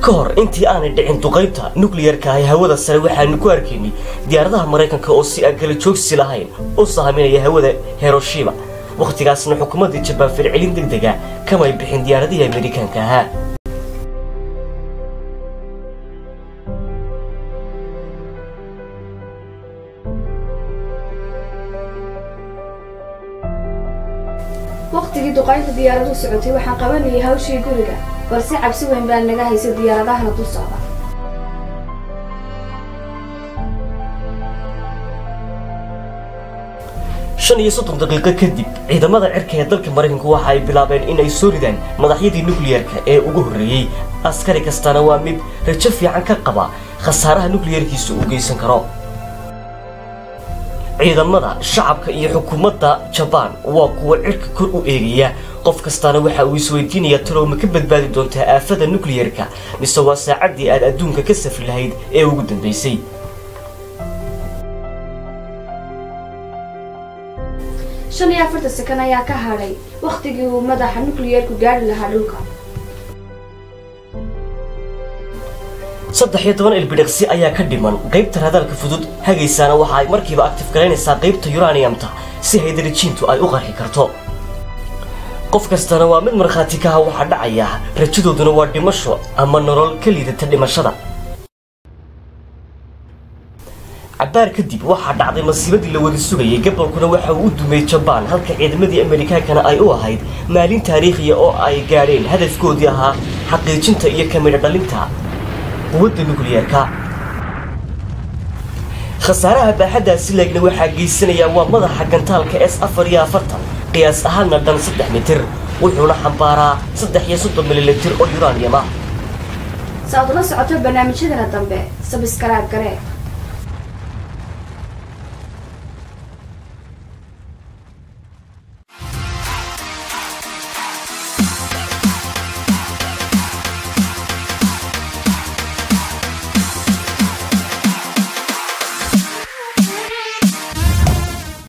kahor intii aanay dhicin duqaynta nuclear-ka ah hawada sare waxaanu ku arkaynay diyaaradaha Mareykanka oo si agala joogsi lahayn oo saameynaya hawada Hiroshima waqtigaasna xukuumadda Japan fircilin degdega kama ay bixin diyaaradihii Amerikaanka ahaa waqtigii duqaynta diyaaradu socotay waxaan qabanayay hawshii guriga balse cabsi weyn baa naga haysay diyaaradahana dul socda 35 daqiiqo kadib ciidamada cirka ee dalka Mareykanka waxa ay bilaabeen in ay soo ridaan madaxyadii nuclear-ka ee ugu horeeyay askari kastana waa mid rajo fiican ka qaba khasaaraha nuclear-kiisu u geysan karo ciidamada shacabka iyo xukuumadda Japan waa kuwa cirka kor u eegaya qof kastana waxa uu isweydiinayaa talo ma ka badbaadi doontaa aafada nuclear-ka mise waa saacadii aad adduunka ka safri lahayd ee ugu dambeysay 45 sakan ayaa ka hadhay waqtigii uu madaxa nuclear-ku gaari lahaa dhulka 13 ilbidhaqsi ayaa ka dhiman qaybta radalka fudud hagaysaana waxa ay markiiba active gareynaysaa qaybta uranium-ta si hydrogen-tu ay u qarxi karto qof kastana waa mid markhaati ka ah waxa dhacaya rajadooduna waa dhimasho ama nolol ka liidata dhimashada عبار كدب واحد عضي مصيبة اللي ورسوجي قبل كنا واحد ودمي جبان هالك عدمدي أمريكا كان أي واحد مالين تاريخية أو أي قارين هدف كوديها حقيقة أنت إياه كاميرا دلنتها ود النوكلييركا خسارها بحدا سلك لو حقي السنة ومضى حق انتالك اس أفريا فرطة قياس أهلنا دان 6 متر وحونا حنبارا 6 مليلتر أو يورانيوم سأضل سعوت برنامج هذا الدنبه سبسكرايب قريب